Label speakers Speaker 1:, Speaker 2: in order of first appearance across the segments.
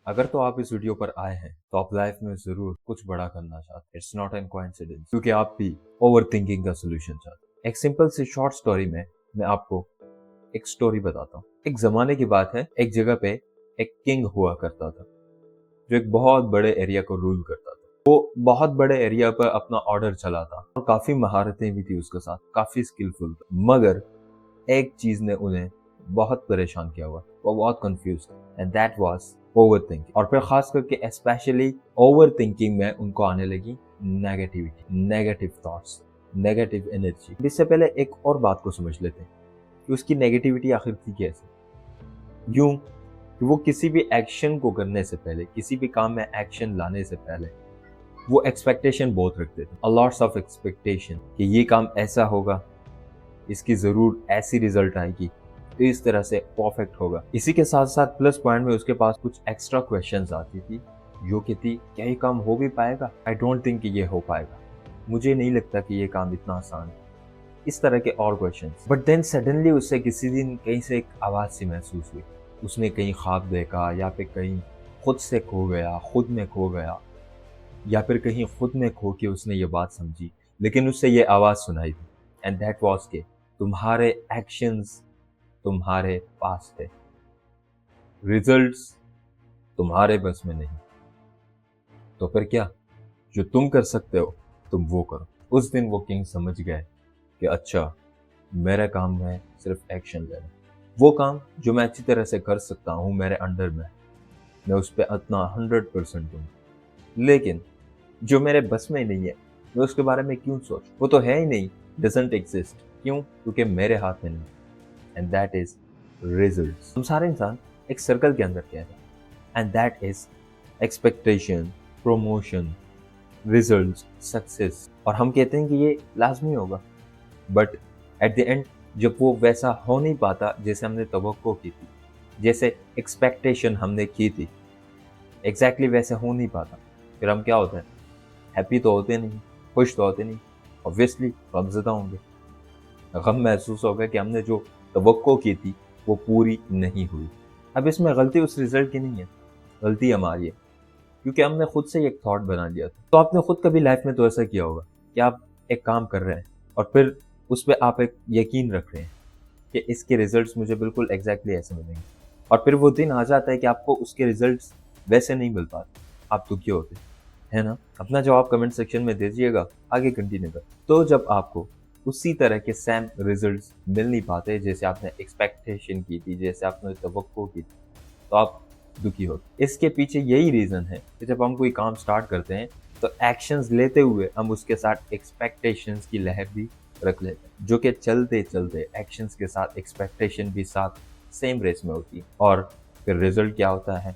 Speaker 1: अगर तो आप इस वीडियो पर आए हैं तो आप लाइफ में जरूर कुछ बड़ा करना चाहते हैं। इट्स नॉट एन कोइंसिडेंस, क्योंकि आप भी ओवर थिंकिंग का सोल्यूशन चाहते हैं। एक सिंपल सी शॉर्ट स्टोरी में मैं आपको एक स्टोरी बताता हूँ। एक जमाने की बात है, एक जगह पे एक किंग हुआ करता था जो एक बहुत बड़े एरिया को रूल करता था। वो बहुत बड़े एरिया पर अपना ऑर्डर चलाता और काफी महारतें भी थी उसके साथ, काफी स्किलफुल था। मगर एक चीज ने उन्हें बहुत परेशान किया हुआ, वो बहुत confuse and that was over thinking. और फिर खास करके स्पेशली ओवर थिंकिंग में उनको आने लगी negativity, negative thoughts, negative energy. इससे पहले एक और बात को समझ लेते हैं कि उसकी नेगेटिविटी आखिर थी कैसे। यूं कि वो किसी भी एक्शन को करने से पहले, किसी भी काम में एक्शन लाने से पहले वो एक्सपेक्टेशन बहुत रखते थे, अ लॉट्स ऑफ एक्सपेक्टेशन कि ये काम ऐसा होगा, इसकी जरूर ऐसी रिजल्ट आएगी, तो इस तरह से परफेक्ट होगा। इसी के साथ साथ प्लस पॉइंट में उसके पास कुछ एक्स्ट्रा क्वेश्चंस आती थी जो कि थी, क्या ये काम हो भी पाएगा, आई डोंट थिंक कि ये हो पाएगा, मुझे नहीं लगता कि ये काम इतना आसान है, इस तरह के और क्वेश्चंस। बट देन सडनली उससे किसी दिन कहीं से एक आवाज सी महसूस हुई। उसने कहीं ख्वाब देखा या फिर कहीं खुद से खो गया, खुद में खो गया, या फिर कहीं खुद में खो के उसने ये बात समझी, लेकिन उससे ये आवाज सुनाई दी, एंड दैट वाज के तुम्हारे एक्शंस तुम्हारे पास है, रिजल्ट्स तुम्हारे बस में नहीं। तो फिर क्या, जो तुम कर सकते हो तुम वो करो। उस दिन वो किंग समझ गए कि अच्छा, मेरा काम है सिर्फ एक्शन लेना। वो काम जो मैं अच्छी तरह से कर सकता हूँ, मेरे अंडर में, मैं उस पर अपना 100% दूँ। लेकिन जो मेरे बस में नहीं है, मैं उसके बारे में क्यों सोच, वो तो है ही नहीं, डजंट एग्जिस्ट। क्यों? क्योंकि मेरे हाथ में नहीं, एंड दैट इज रिजल्ट्स। हम सारे इंसान एक सर्कल के अंदर कह रहे हैं, and that is expectation, promotion, results, success. और हम कहते हैं कि ये लाजमी होगा, बट एट द एंड जब वो वैसा हो नहीं पाता जैसे हमने तवक्को की थी, जैसे एक्सपेक्टेशन हमने की थी, एग्जैक्टली वैसे हो नहीं पाता, फिर हम क्या होते हैं, हैप्पी तो होते नहीं, खुश तो होते नहीं, ऑब्वियसली गमज़दा होंगे। गम महसूस होगा कि हमने जो तवक्को की थी वो पूरी नहीं हुई। अब इसमें गलती उस रिजल्ट की नहीं है, गलती हमारी है, क्योंकि हमने खुद से एक थॉट बना लिया था। तो आपने खुद कभी लाइफ में तो ऐसा किया होगा कि आप एक काम कर रहे हैं और फिर उस पर आप एक यकीन रख रहे हैं कि इसके रिजल्ट्स मुझे बिल्कुल एग्जैक्टली ऐसे मिलेंगे, और फिर वो दिन आ जाता है कि आपको उसके रिजल्ट्स वैसे नहीं मिल पाते, आप दुखी होते है ना। अपना जवाब कमेंट सेक्शन में दीजिएगा, आगे कंटिन्यू कर। तो जब आपको उसी तरह के सेम रिजल्ट्स मिल नहीं पाते जैसे आपने एक्सपेक्टेशन की थी, जैसे आपने तवक्को की थी, तो आप दुखी होते। इसके पीछे यही रीजन है कि जब हम कोई काम स्टार्ट करते हैं तो एक्शंस लेते हुए हम उसके साथ एक्सपेक्टेशंस की लहर भी रख लेते हैं, जो कि चलते चलते एक्शंस के साथ एक्सपेक्टेशन भी साथ सेम रेस में होती है, और फिर रिजल्ट क्या होता है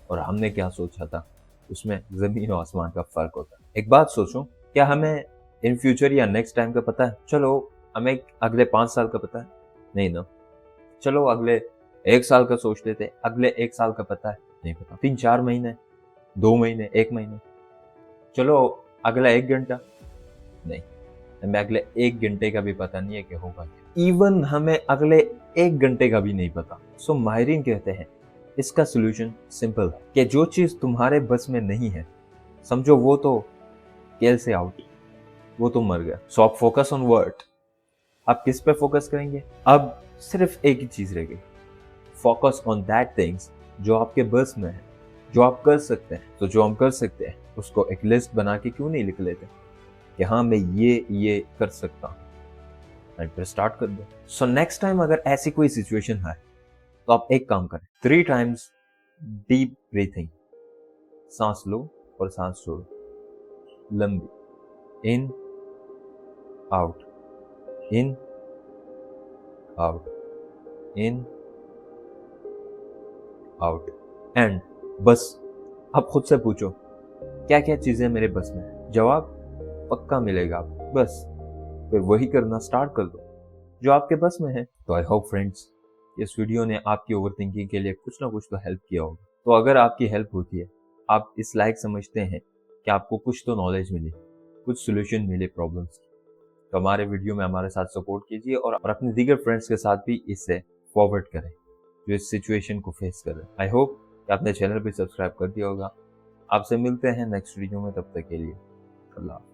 Speaker 1: और हमने क्या सोचा था, उसमें जमीन और आसमान का फर्क होता है। एक बात सोचो, क्या हमें इन फ्यूचर या नेक्स्ट टाइम का पता है? चलो हमें अगले 5 साल का पता है? नहीं ना। चलो अगले 1 साल का सोच लेते, अगले 1 साल का पता है? नहीं पता। 3-4 महीने, 2 महीने, 1 महीने, चलो अगला 1 घंटा? नहीं, हमें अगले 1 घंटे का भी पता नहीं है कि होगा क्या। इवन हमें अगले 1 घंटे का भी नहीं पता। सो माहिरीन कहते हैं इसका सोल्यूशन सिंपल है कि जो चीज तुम्हारे बस में नहीं है, समझो वो तो खेल से आउट, वो तो मर गया। सो आप फोकस ऑन वर्ट। आप किस पे फोकस करेंगे? अब सिर्फ एक ही चीज रह गई, फोकस ऑन दैट थिंग्स जो आपके बस में है, जो आप कर सकते हैं। तो जो हम कर सकते हैं उसको एक लिस्ट बना के क्यों नहीं लिख लेते कि हाँ मैं ये कर सकता हूँ, एंड फिर स्टार्ट कर दो। सो नेक्स्ट टाइम अगर ऐसी कोई सिचुएशन है तो आप एक काम करें, 3 टाइम्स डीप ब्रीथिंग, सांस लो और सांस छोड़ो, लंबी, in out, in out, in out, and बस आप खुद से पूछो क्या क्या चीजें मेरे बस में है, जवाब पक्का मिलेगा आपको। बस फिर वही करना स्टार्ट कर दो जो आपके बस में है। तो आई होप फ्रेंड्स इस वीडियो ने आपकी ओवर थिंकिंग के लिए कुछ ना कुछ तो हेल्प किया होगा। तो अगर आपकी हेल्प होती है, आप इस लायक समझते हैं कि आपको कुछ तो नॉलेज मिले, कुछ सोल्यूशन मिले प्रॉब्लम्स की, तो हमारे वीडियो में हमारे साथ सपोर्ट कीजिए और अपने दीगर फ्रेंड्स के साथ भी इससे फॉरवर्ड करें जो इस सिचुएशन को फेस कर रहे हैं। आई होप कि आपने चैनल भी सब्सक्राइब कर दिया होगा। आपसे मिलते हैं नेक्स्ट वीडियो में, तब तक के लिए अल्लाह।